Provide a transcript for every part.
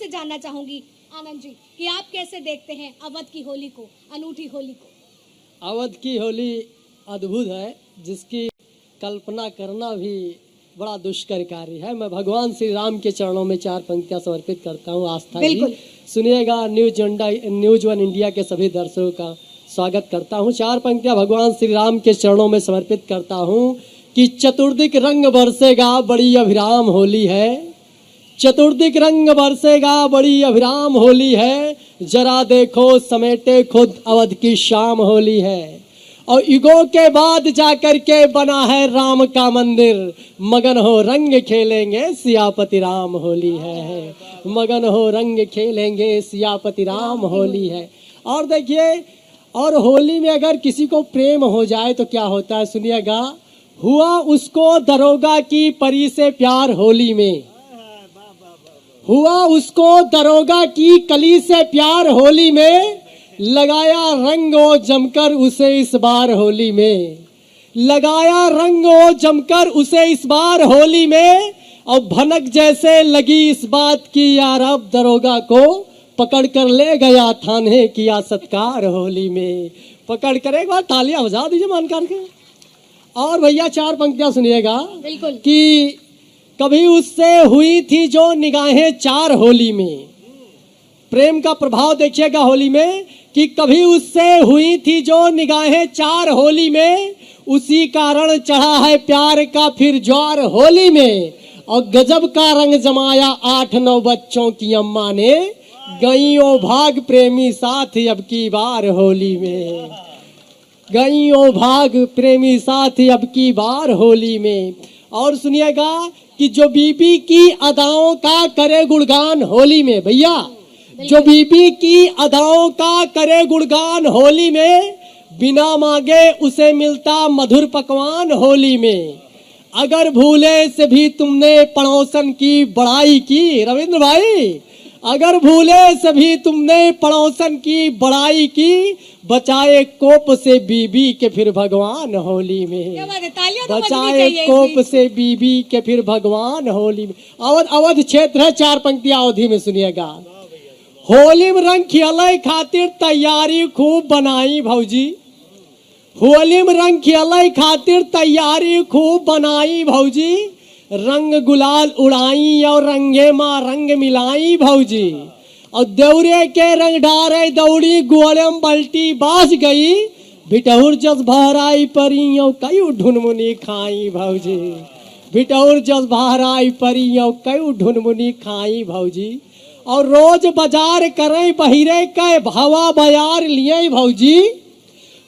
आपसे जानना चाहूंगी आनंद जी कि आप कैसे देखते हैं अवध की होली को, अनूठी होली को। अवध की होली अद्भुत है, जिसकी कल्पना करना भी बड़ा दुष्कर कार्य है। मैं भगवान श्री राम के चरणों में 4 पंक्तियां समर्पित करता हूं। आस्था जी सुनिएगा। न्यूज वन इंडिया के सभी दर्शकों का स्वागत करता हूं। 4 पंक्तियां भगवान श्री राम के चरणों में समर्पित करता हूं कि चतुर्दिक रंग बरसेगा बड़ी अभिराम होली है, चतुर्दिक रंग बरसेगा बड़ी अभिराम होली है, जरा देखो समेटे खुद अवध की शाम होली है। और युगों के बाद जाकर के बना है राम का मंदिर, मगन हो रंग खेलेंगे सियापति राम होली है, मगन हो रंग खेलेंगे सियापति राम होली है। और देखिए, और होली में अगर किसी को प्रेम हो जाए तो क्या होता है, सुनिएगा। हुआ उसको दरोगा की परी से प्यार होली में, हुआ उसको दरोगा की कली से प्यार होली में, लगाया रंग ओ जमकर उसे इस बार होली में, लगाया रंग ओ जमकर उसे इस बार होली में। और भनक जैसे लगी इस बात की यार अब दरोगा को पकड़ कर ले गया थाने, किया सत्कार होली में। पकड़ कर एक बार तालियां बजा दीजिए मान करके। और भैया 4 पंक्तियां सुनिएगा कि कभी उससे हुई थी जो निगाहें 4 होली में। प्रेम का प्रभाव देखिएगा होली में कि कभी उससे हुई थी जो निगाहें 4 होली में, उसी कारण चढ़ा है प्यार का फिर ज्वार होली में। और गजब का रंग जमाया 8-9 बच्चों की अम्मा ने, गईयों भाग प्रेमी साथ अब की बार होली में, गईयों भाग प्रेमी साथ अब की बार होली में। और सुनिएगा कि जो बीबी की अदाओं का करे गुणगान होली में, भैया जो बीबी की अदाओं का करे गुणगान होली में, बिना मांगे उसे मिलता मधुर पकवान होली में। अगर भूले से भी तुमने पड़ोसन की बड़ाई की, रविंद्र भाई, अगर भूले से भी तुमने पड़ोसन की बड़ाई की, बचाए कोप से बीबी के फिर भगवान होली में, बचाए कोप से बीबी के फिर भगवान होली में। अवध क्षेत्र है, 4 पंक्तियां अवधि में सुनिएगा। होली में रंग खेले खातिर तैयारी खूब बनाई भौजी, होली में रंग खेले खातिर तैयारी खूब बनाई भौजी, रंग गुलाल उड़ाई और रंगे माँ रंग मिलाई भौजी। और दौरे के रंग डारे दौड़ी गोलम बल्टी बाज गई, बिटौर जस भराई परियों कई ढुनमुनी खाई भौजी, बिटौर जस भराई परियों कई ढुनमुनी खाई भौजी। और रोज बाजार करे बहिरे के हवा बयार लिए भौजी,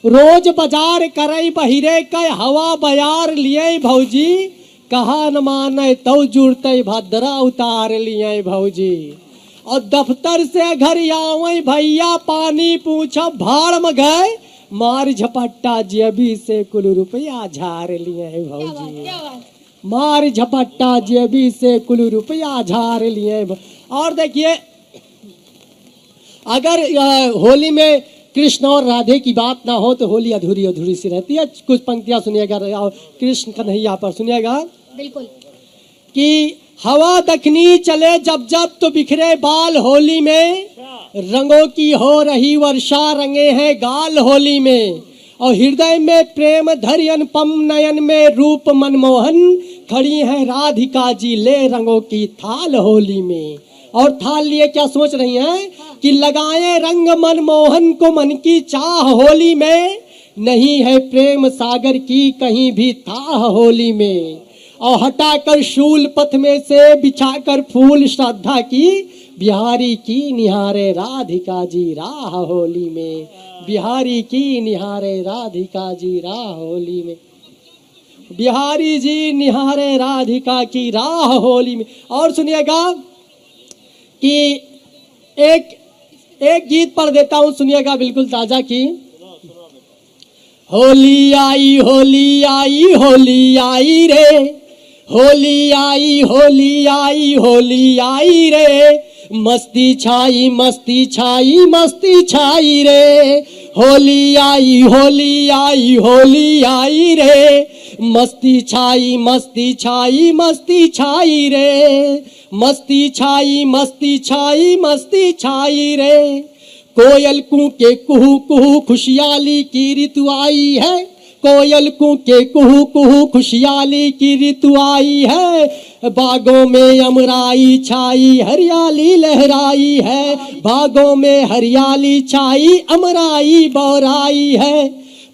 रोज बाजार करे बहिरे के हवा बयार लिए भौजी, कहा न माने तो जुड़ते भद्रा उतार लिए भौजी। और दफ्तर से घर आवे भैया पानी पूछा भाड़ में गए, मार झपट्टा जेबी से कुल रुपया झाड़ लिए भौजी, मार झपट्टा जेबी से कुल रुपया झाड़ लिए। और देखिए, अगर होली में कृष्ण और राधे की बात ना हो तो होली अधूरी अधूरी सी रहती है। कुछ पंक्तियां सुनिएगा कृष्ण कन्हैया पर, सुनिएगा बिल्कुल कि हवा दखनी चले जब जब तो बिखरे बाल होली में, रंगों की हो रही वर्षा रंगे हैं गाल होली में। और हृदय में प्रेम धरि अनुपम नयन में रूप मनमोहन, खड़ी है राधिका जी ले रंगों की थाल होली में। और थाल लिए क्या सोच रही हैं कि लगाए रंग मनमोहन को मन की चाह होली में, नहीं है प्रेम सागर की कहीं भी थाह होली में। और हटाकर शूल पथ में से बिछाकर फूल श्रद्धा की, बिहारी की निहारे राधिका जी राह होली में, बिहारी की निहारे राधिका जी राह होली में, बिहारी जी निहारे राधिका की राह होली में। और सुनिएगा कि एक गीत पढ़ देता हूं, सुनिएगा बिल्कुल ताजा की। होली आई होली आई होली आई रे, होली आई होली आई होली आई रे, मस्ती छाई मस्ती छाई मस्ती छाई रे, होली आई होली आई होली आई रे, मस्ती छाई मस्ती छाई मस्ती छाई रे, मस्ती छाई मस्ती छाई मस्ती छाई रे। कोयल कूके कुहू कुहू खुशहाली की ऋतु आई है, कोयल कूके कुहू कुहू खुशहाली की ऋतु आई है, बागों में अमराई छाई हरियाली लहराई है, बागों में हरियाली छाई अमराई बौराई है,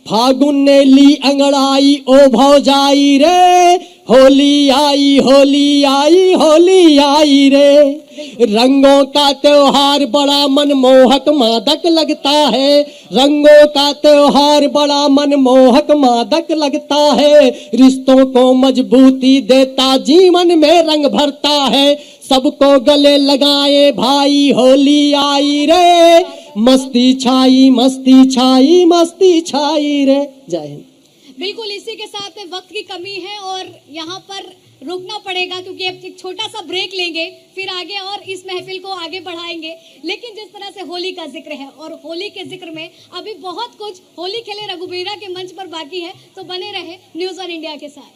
फागुन ने ली अंगड़ाई ओ भौजाई रे, होली आई होली आई होली आई रे। रंगों का त्योहार बड़ा मनमोहक मादक लगता है, रंगों का त्योहार बड़ा मनमोहक मादक लगता है, रिश्तों को मजबूती देता जीवन में रंग भरता है, सबको गले लगाए भाई होली आई रे, मस्ती छाई मस्ती छाई मस्ती छाई रे। जय हिंद। बिल्कुल, इसी के साथ वक्त की कमी है और यहाँ पर रुकना पड़ेगा क्योंकि अब एक छोटा सा ब्रेक लेंगे, फिर आगे और इस महफिल को आगे बढ़ाएंगे। लेकिन जिस तरह से होली का जिक्र है और होली के जिक्र में अभी बहुत कुछ होली खेले रघुबीरा के मंच पर बाकी है, तो बने रहे न्यूज़ ऑन इंडिया के साथ।